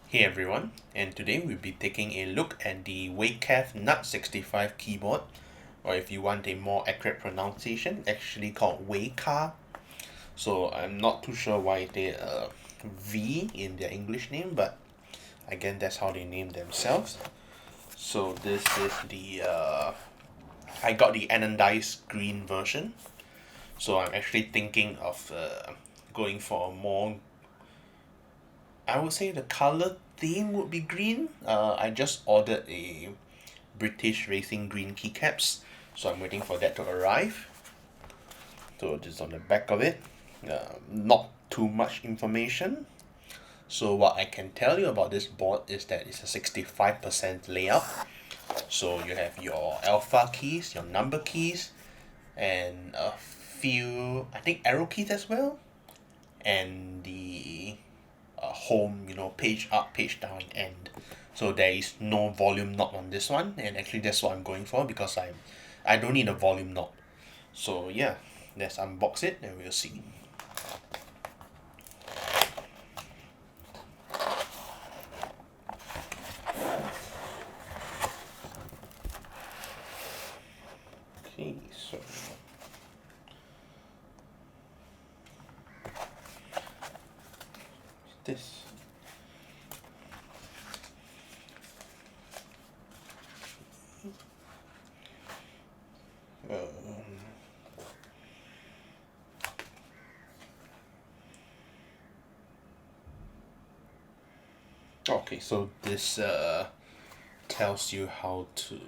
Hey everyone, and today we'll be taking a look at the Weikav Nut65 keyboard, or if you want a more accurate pronunciation, actually called Weikav. So I'm not too sure why they V in their English name, but again that's how they name themselves. So this is the I got the anodized green version. So I'm actually thinking of going for a more, I would say the color theme would be green. I just ordered a British Racing Green keycaps, so I'm waiting for that to arrive. So this is on the back of it. Not too much information. So what I can tell you about this board is that it's a 65% layout. So you have your alpha keys, your number keys, and a few, I think, arrow keys as well, and the home, page up, page down, end. So there is no volume knob on this one, and actually that's what I'm going for because I don't need a volume knob. So yeah, let's unbox it and we'll see. Okay, so this. Okay, so this tells you how to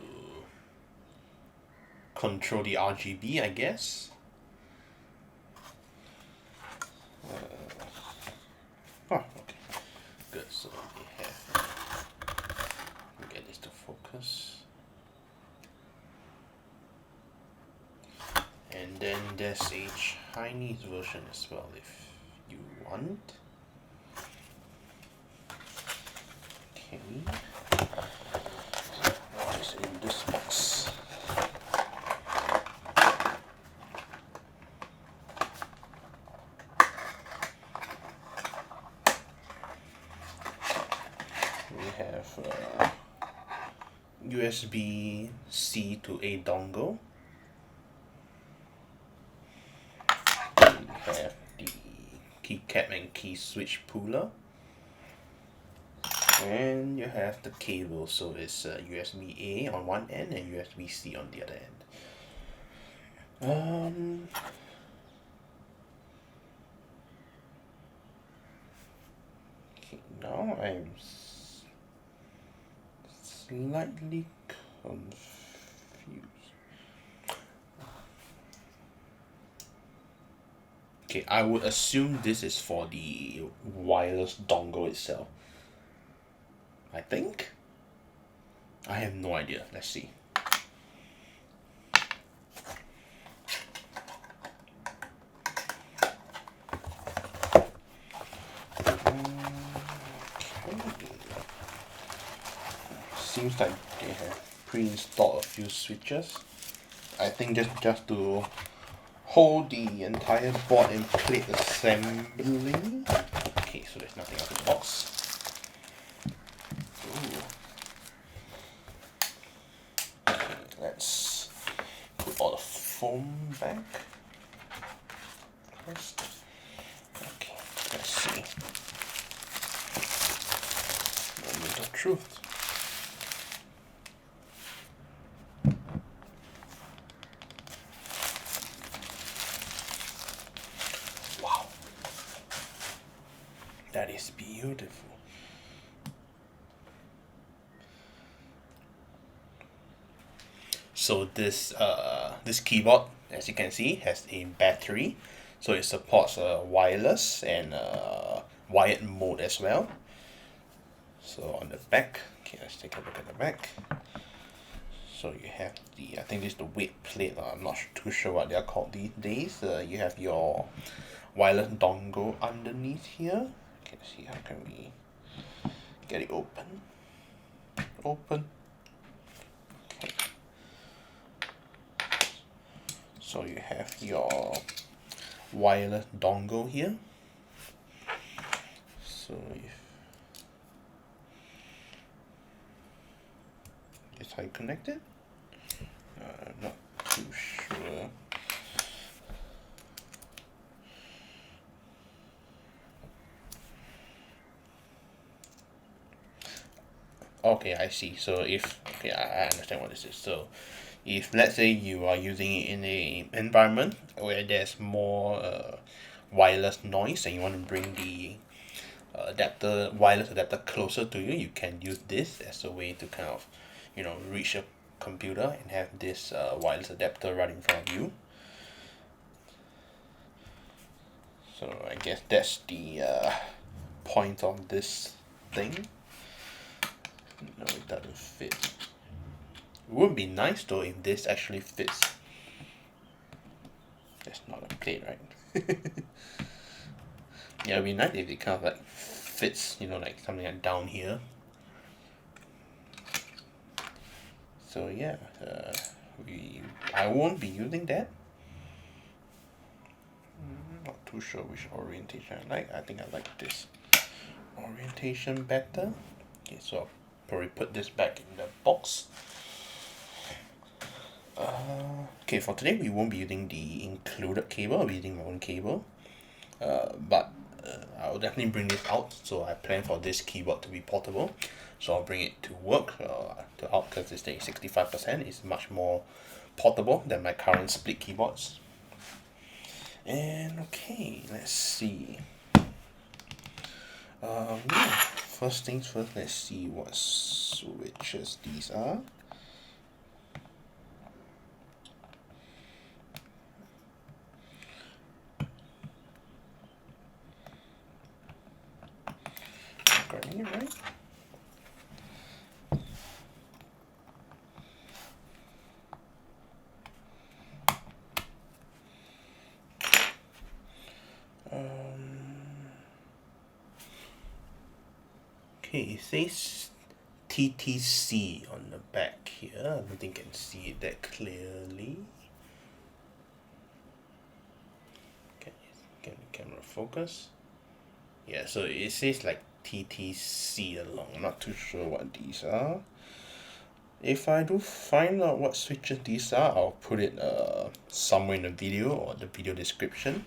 control the RGB, I guess. Oh, okay, good. So we have, get this to focus. And then there's a Chinese version as well if you want. Okay. What is in this box? We have USB-C to A dongle. We have the keycap and key switch puller. And you have the cable, so it's USB-A on one end and USB-C on the other end. Okay, now I'm slightly confused. Okay, I would assume this is for the wireless dongle itself. I think. I have no idea. Let's see. Seems like they have pre-installed a few switches. I think just to hold the entire board in plate assembly. Okay, so there's nothing else in the box. Let's put all the foam back first. Okay, let's see. Moment of truth. Wow, that is beautiful. So this keyboard, as you can see, has a battery, so it supports wireless and wired mode as well. So on the back, okay, let's take a look at the back. So you have I think this is the weight plate. I'm not too sure what they're called these days. You have your wireless dongle underneath here. Okay, let's see, how can we get it open? Open. Okay. So you have your wireless dongle here. So if how you connect it. I'm not too sure. Okay, I see. So if, okay, I understand what this is. So if let's say you are using it in a environment where there's more wireless noise and you want to bring the wireless adapter closer to you, you can use this as a way to kind of, you know, reach a computer and have this wireless adapter right in front of you. So I guess that's the point of this thing. No, it doesn't fit. It would be nice though if this actually fits. That's not a plate, right? Yeah, it'd be nice if it kind of like fits, you know, like something like down here. So yeah, I won't be using that. Not too sure which orientation I like. I think I like this orientation better. Okay, so I'll probably put this back in the box. Okay, for today we won't be using the included cable. I'll be using my own cable. But I'll definitely bring this out. So I plan for this keyboard to be portable. So I'll bring it to work, to out, because it's a 65%. It's much more portable than my current split keyboards. And okay, let's see. Yeah, first things first, let's see what switches these are. Grabbing it right. Okay, it says TTC on the back here. I don't think you can see it that clearly. Can the camera focus? Yeah, so it says like TTC along. I'm not too sure what these are. If I do find out what switches these are, I'll put it somewhere in the video or the video description.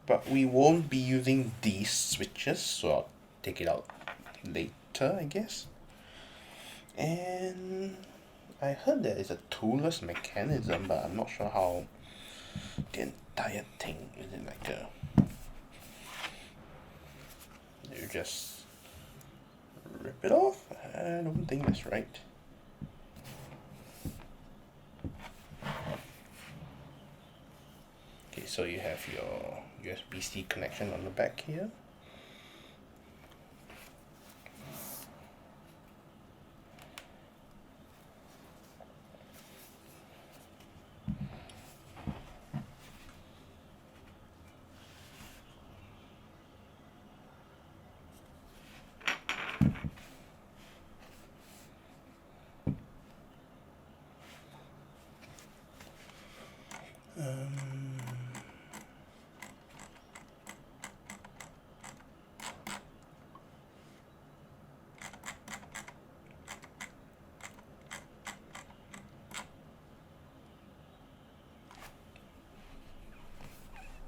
But we won't be using these switches, so I'll take it out later, I guess. And I heard there is a toolless mechanism, but I'm not sure how the entire thing is. It like a, you just rip it off? I don't think that's right. Okay, so you have your USB-C connection on the back here.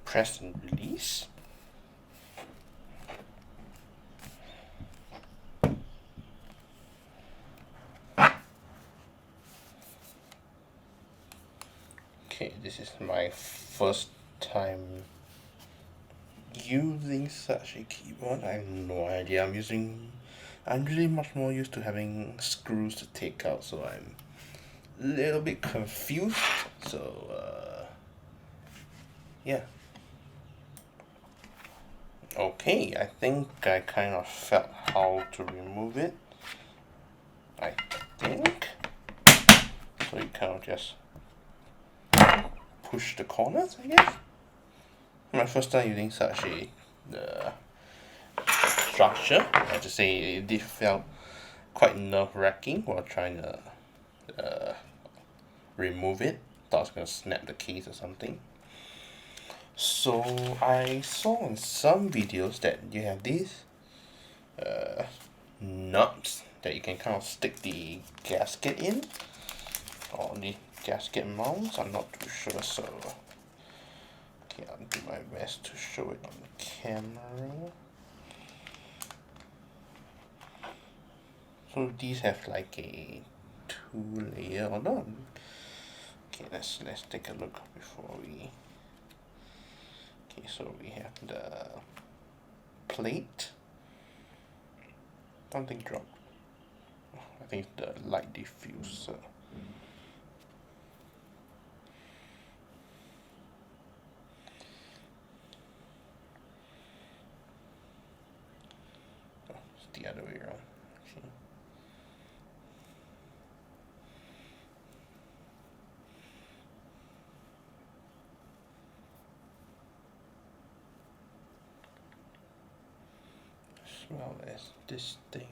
Press and release. Okay, this is my first time using such a keyboard. I have no idea. I'm really much more used to having screws to take out, so I'm a little bit confused. So yeah. Okay, I think I kind of felt how to remove it. I think. So you kind of just push the corners, I guess. My first time using such a structure, I have to say it did felt quite nerve-wracking while trying to remove it. Thought I was going to snap the case or something. So I saw in some videos that you have these nuts that you can kind of stick the gasket in, or the gasket mounts. I'm not too sure, so okay, I'll do my best to show it on the camera. So these have like a 2-layer or not. Okay, let's take a look before we. Okay, so we have the plate. Something dropped. I think it's the light diffuser. Oh, it's the other way around. Okay. As well as this thing.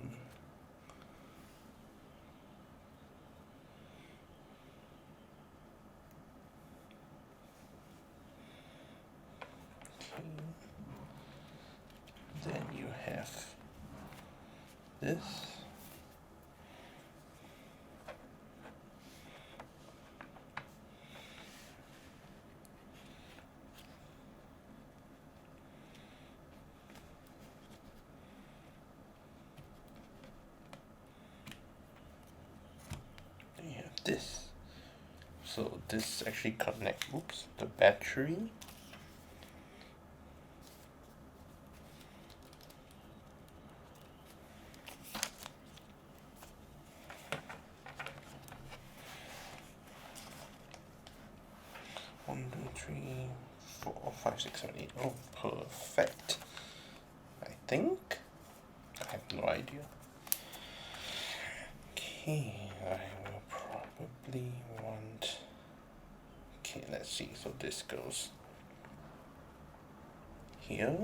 Okay. Then you have this. This. So this actually connects, the battery. One, two, three, 4, 5, 6, 7, 8. Oh, perfect. I think. I have no idea. Okay, I will probably want. Okay, let's see. So this goes here.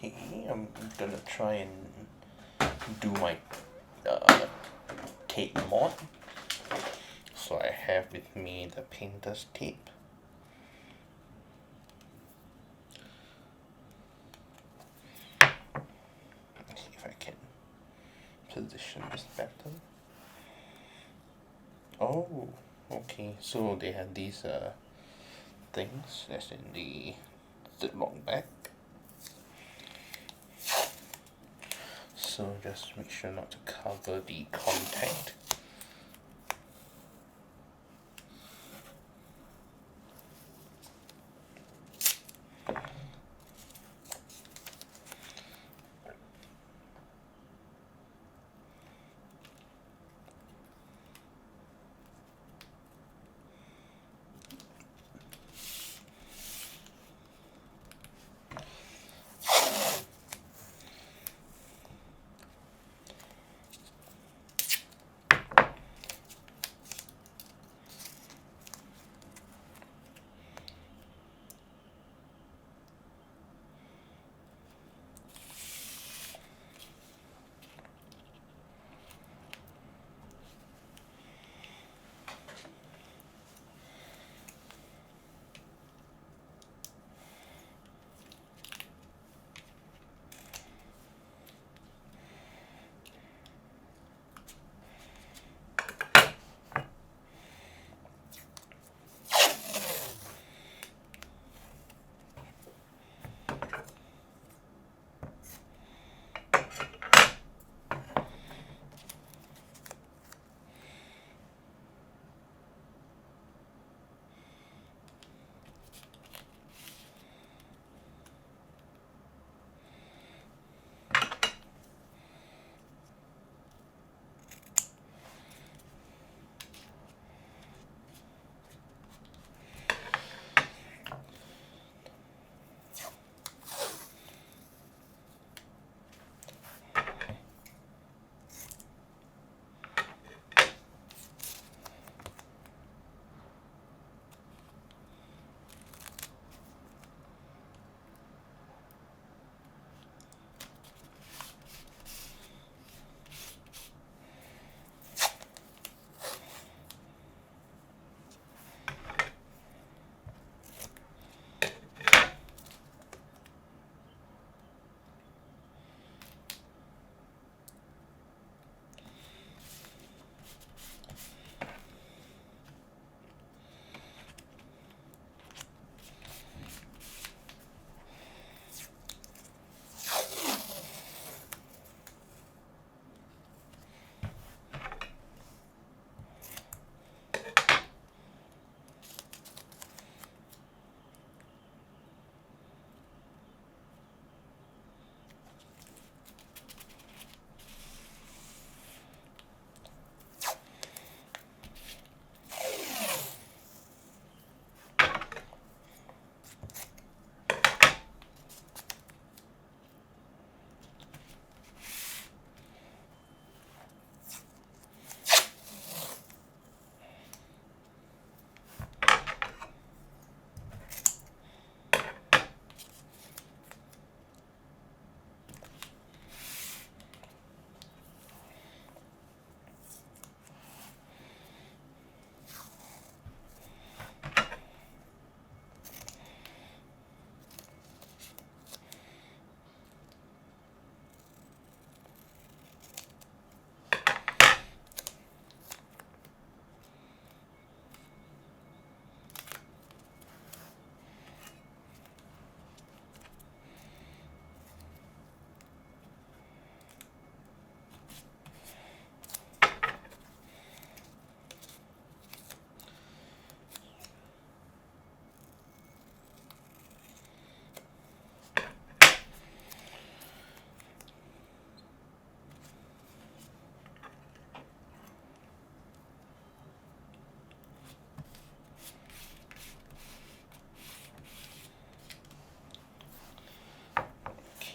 Okay, I'm gonna try and do my tape mod. So I have with me the painter's tape. Let's see if I can position this better. Oh, okay. So they have these things that's in the ziploc bag. So just make sure not to cover the contact.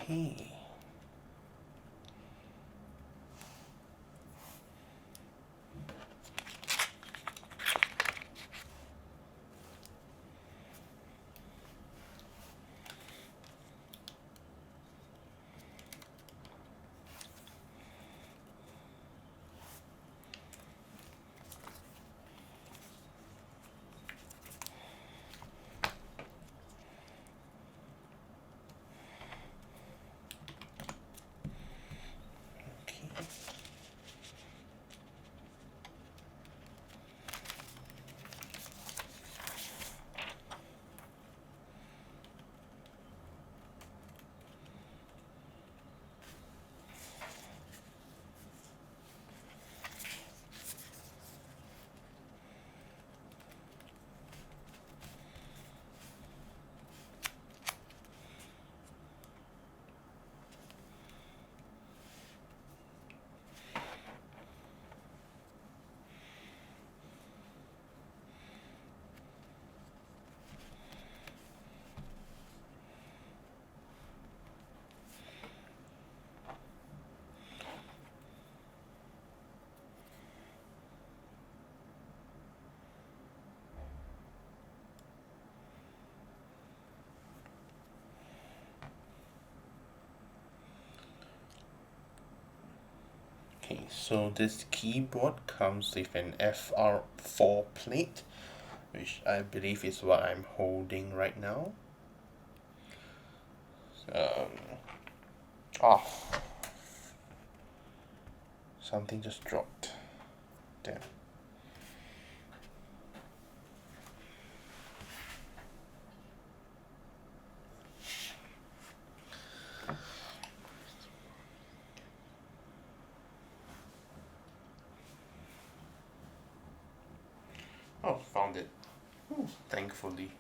Okay. Okay, so this keyboard comes with an FR4 plate, which I believe is what I'm holding right now. Something just dropped. Damn. Oh, found it. Ooh, thankfully.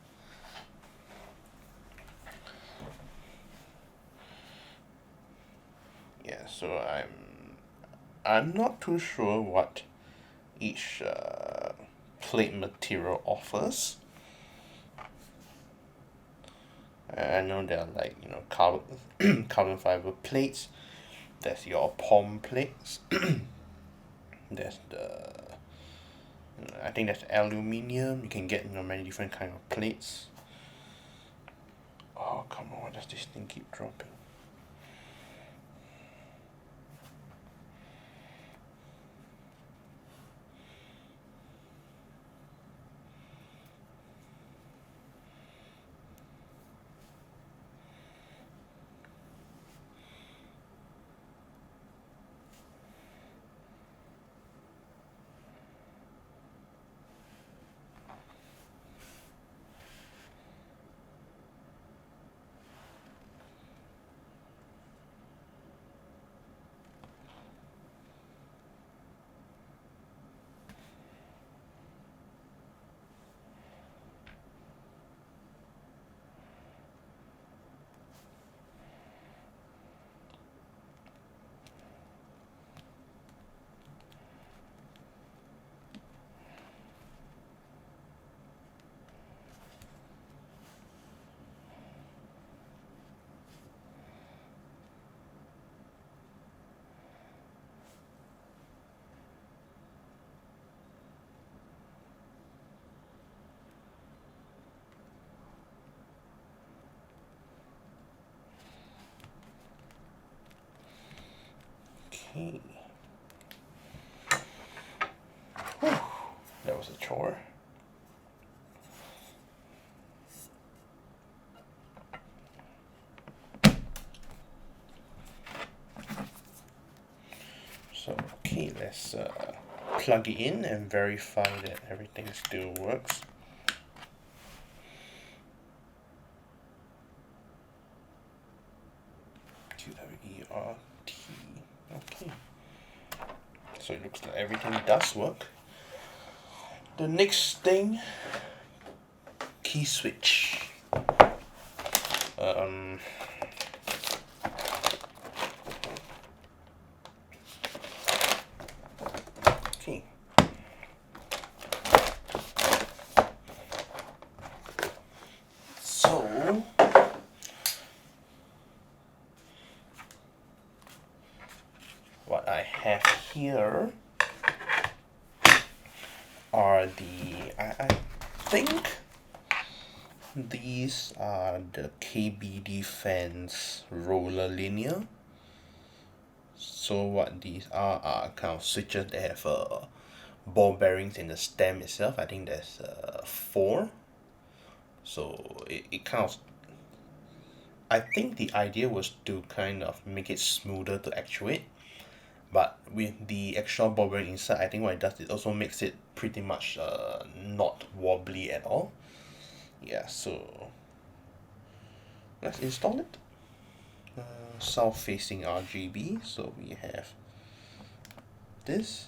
Yeah, so I'm not too sure what each plate material offers. I know there are like, you know, carbon fiber plates. There's your palm plates. There's I think that's aluminium. You can get, you know, many different kind of plates. Oh, come on, why does this thing keep dropping? Okay. Whew, that was a chore. So, okay, let's plug it in and verify that everything still works. QWERT. Okay. So it looks like everything does work. The next thing, key switch. Okay. So are I think these are the KBDFans roller linear. So what these are kind of switches that have ball bearings in the stem itself. I think there's 4. So it kind of, I think the idea was to kind of make it smoother to actuate, but with the extra ball bearing inside, I think what it does, it also makes it pretty much not wobbly at all. Yeah, so let's install it. South facing RGB, so we have this.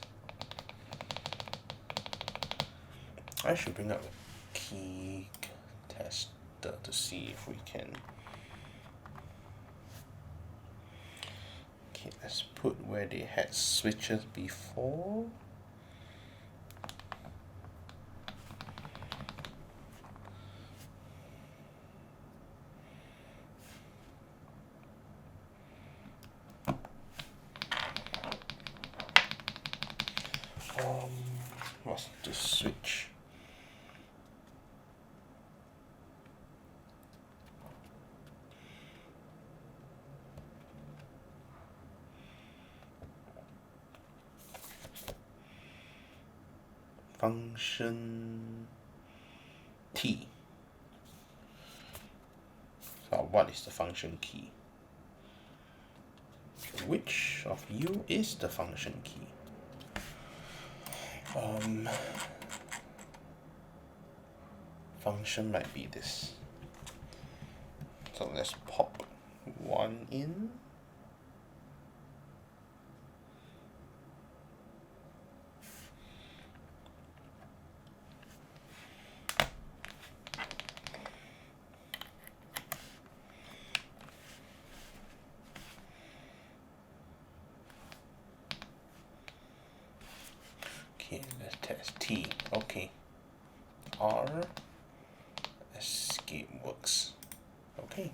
I should bring up a key tester to see if we can. Okay, let's put where they had switches before. What's the switch? Function T. So what is the function key? Which of you is the function key? Function might be this. So let's pop one in. Okay, let's test T. Okay. R. Escape works. Okay.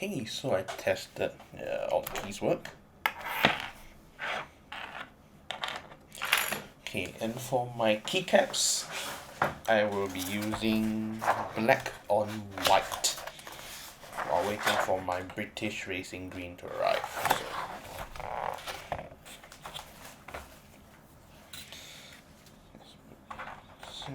Okay, so I tested all the keys work. Okay, and for my keycaps, I will be using black on white while waiting for my British Racing Green to arrive. So,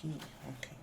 key. Okay.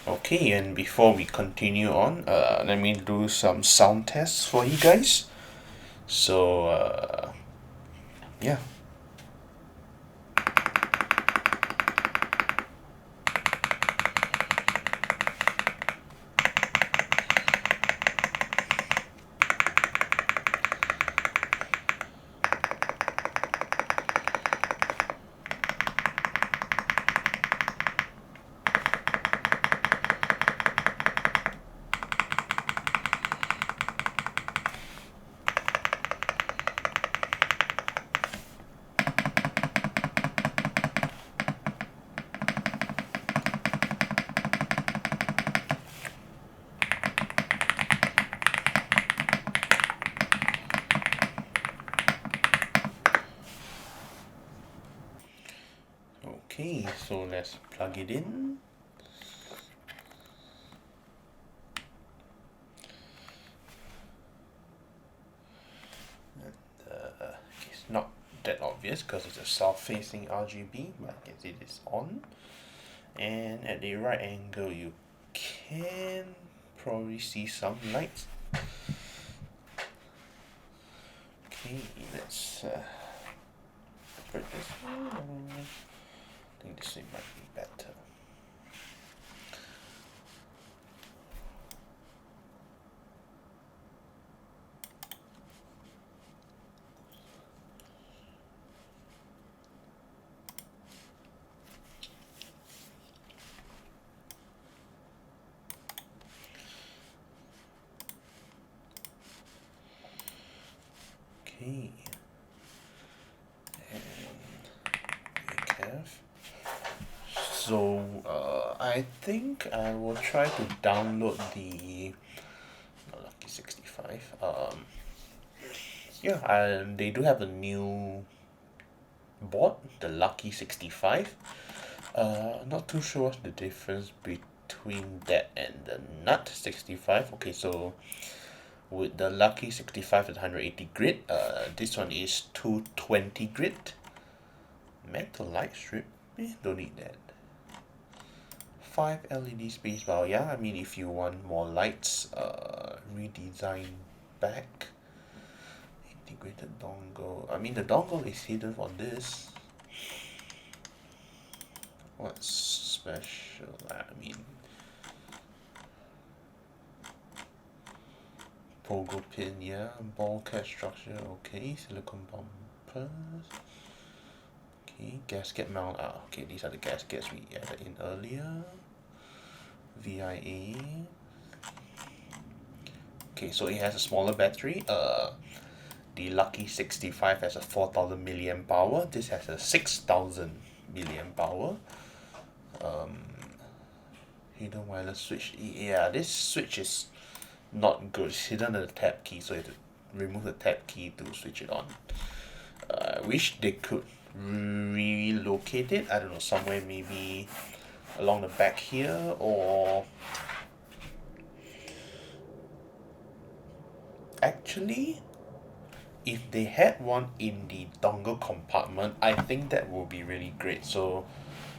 Okay, and before we continue on, let me do some sound tests for you guys. So, yeah. let's plug it in. It's not that obvious because it's a south-facing RGB, but I can see it is on. And at the right angle, you can probably see some lights. Okay, let's put this one. I think this way might be better. Okay, and Weikav. So I think I will try to download the Nut65. Yeah, they do have a new board, the Lucky65. Not too sure what's the difference between that and the Nut65. Okay, so with the Lucky65 at 180 grit, this one is 220 grit. Metal light strip, don't need that. 5 LED spacebar, yeah, I mean if you want more lights, redesign back. Integrated dongle, I mean the dongle is hidden for this. What's special? I mean, pogo pin, yeah, ball cap structure, okay, silicone bumpers. Okay, gasket mount, okay, these are the gaskets we added in earlier. VIA. Okay, so it has a smaller battery. The Lucky65 has a 4000 milliamp hour. This has a 6000 milliamp hour. Hidden wireless switch. Yeah, this switch is not good. It's hidden under the tab key, so you have to remove the tab key to switch it on. I wish they could relocate it. I don't know, somewhere maybe along the back here, or actually if they had one in the dongle compartment, I think that would be really great. So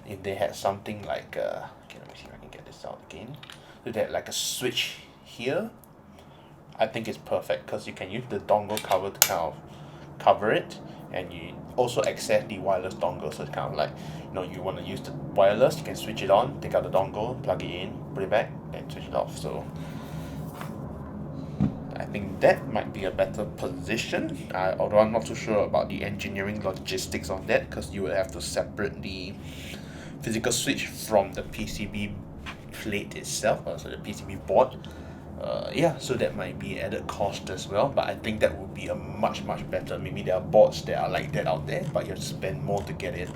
if they had something like okay, let me see if I can get this out again. So that like a switch here, I think it's perfect because you can use the dongle cover to kind of cover it, and you also access the wireless dongle. So it's kind of like, you know, you want to use the wireless, you can switch it on, take out the dongle, plug it in, put it back, and switch it off. So I think that might be a better position, although I'm not too sure about the engineering logistics of that, because you will have to separate the physical switch from the PCB plate itself, so the PCB board. Yeah, so that might be added cost as well, but I think that would be a much better. Maybe there are boards that are like that out there, but you have to spend more to get it.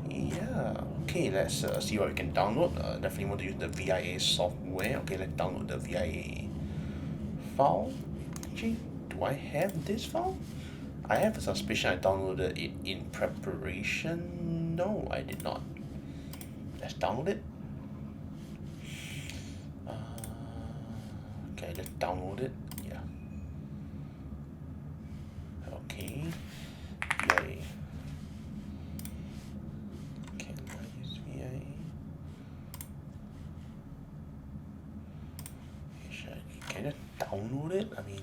Yeah, okay, let's see what we can download. Definitely want to use the VIA software. Okay, let's download the VIA file. Gee, do I have this file? I have a suspicion I downloaded it in preparation. No, I did not. Let's download it. Okay, let's download it. Yeah. Okay. VIA. Can I use VIA? Can I download it? I mean,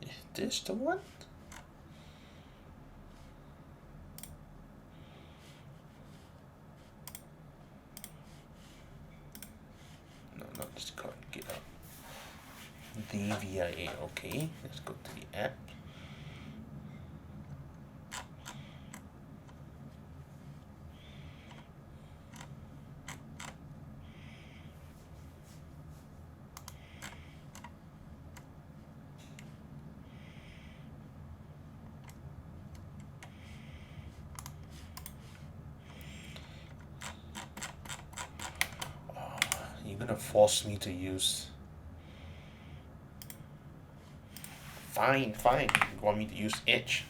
is this the one? No, not this card. Get up. The VIA. Okay, let's go to the app. force me to use. Fine. You want me to use edge?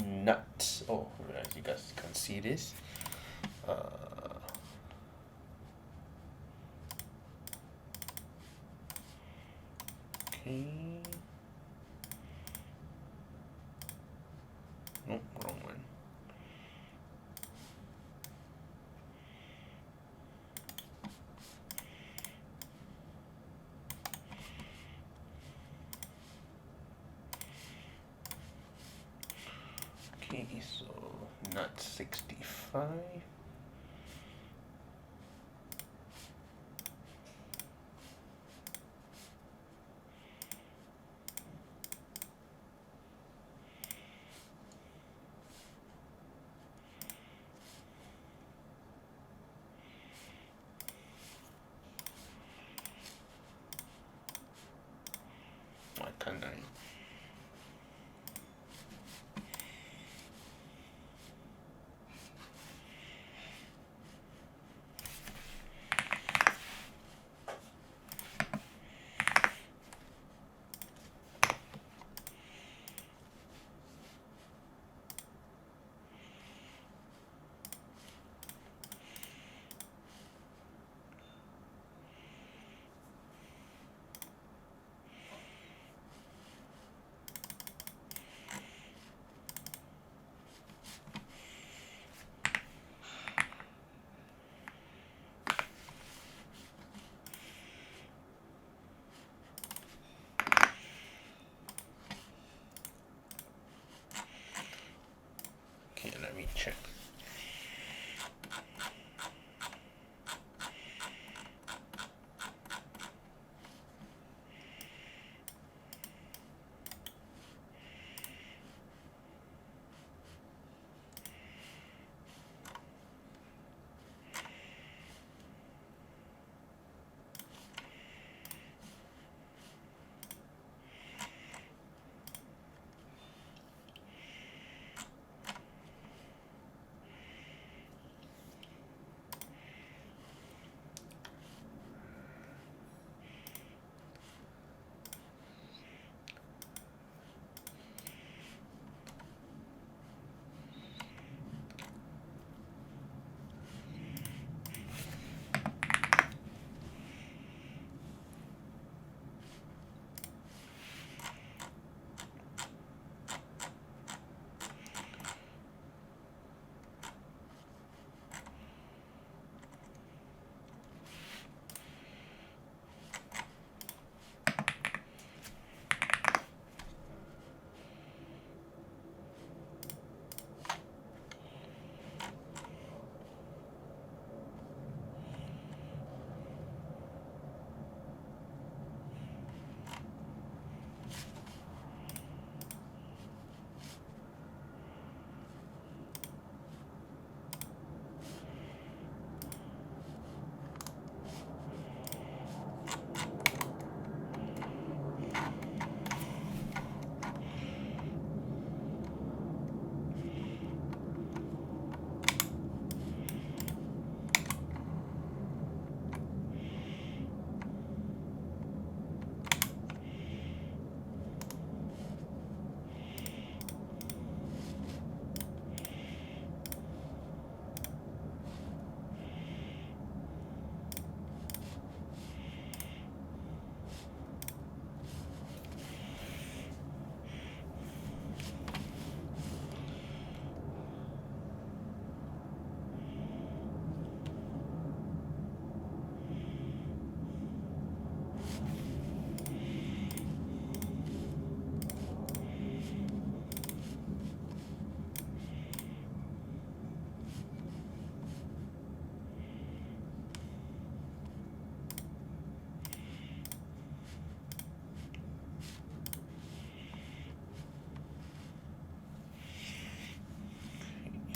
Nuts. Oh, you guys can see this. Okay. Nope, wrong one. Okay, so Nut65. Why can't I? Okay, let me check.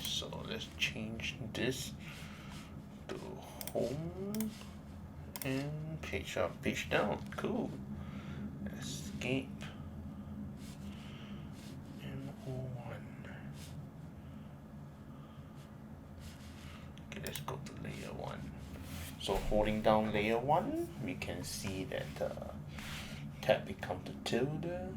So let's change this to home And page up, page down. Cool. Escape. M01. Okay, let's go to layer 1. So holding down layer 1, we can see that tab becomes the tilde.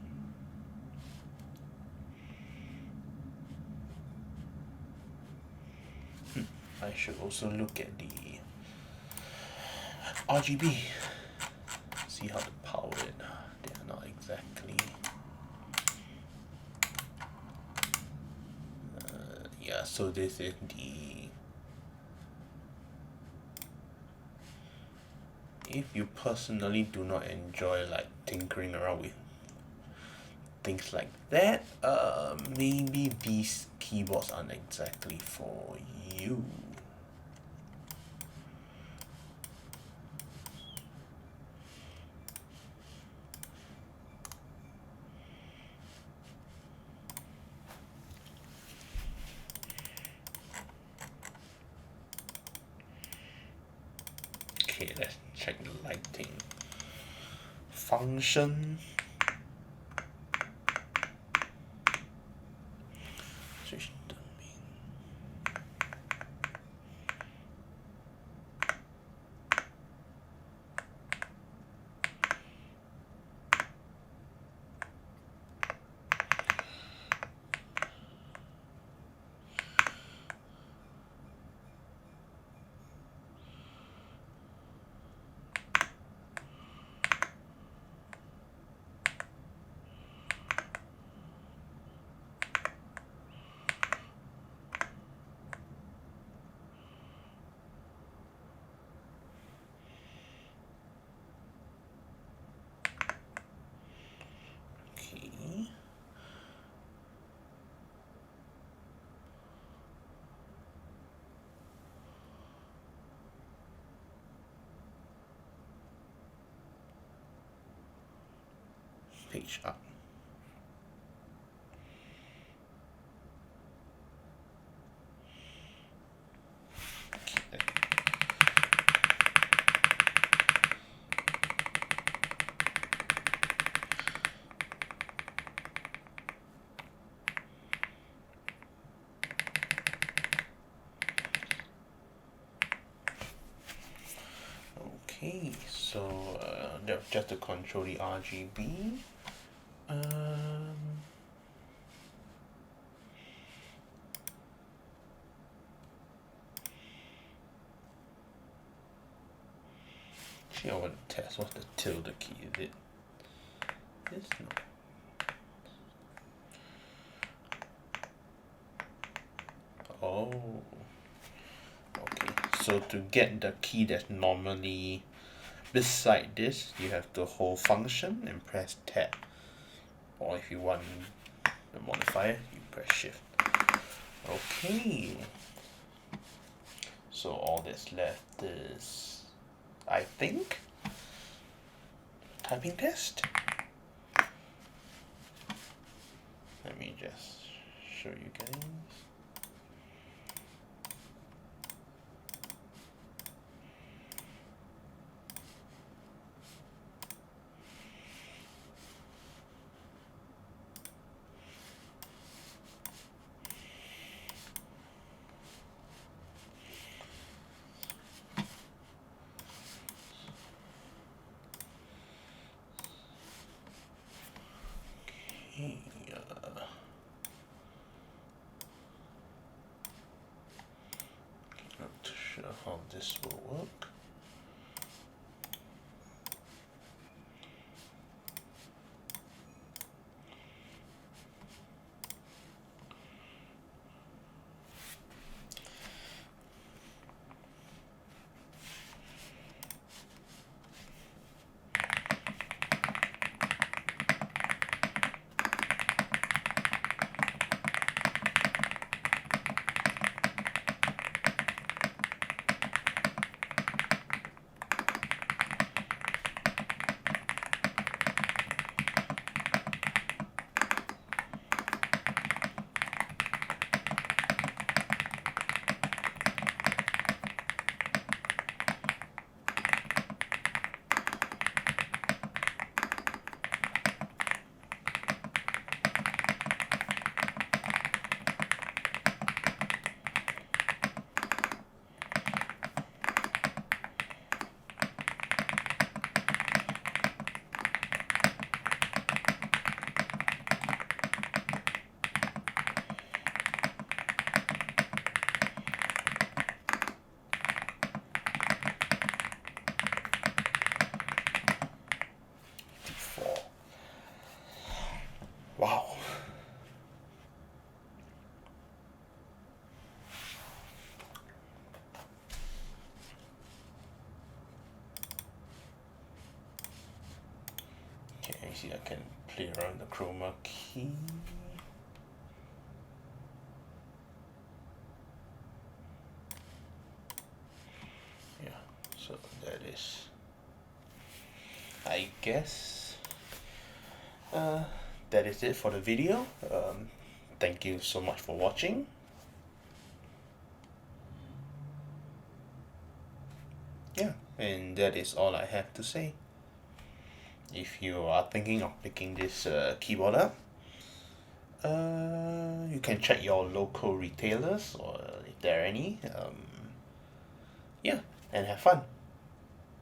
I should also look at the RGB. See how to power it. They are not exactly. Yeah, so this is the. If you personally do not enjoy like tinkering around with things like that, maybe these keyboards aren't exactly for you. Okay, let's check the lighting. Function. Switch to main. Page up. Okay, so that's just to control the RGB. Actually, I want to test what's the tilde key. Is it this? No. Oh. Okay, so to get the key that's normally beside this, you have to hold function and press tab. Or if you want the modifier, you press shift. Okay. So all that's left is, I think, typing test. Let me just show you guys. Not sure how this will work. me see, I can play around the chroma key. Yeah, so that is, I guess, that is it for the video. Thank you so much for watching. Yeah, and that is all I have to say. If you are thinking of picking this keyboard up, you can check your local retailers, or if there are any. Yeah, and have fun.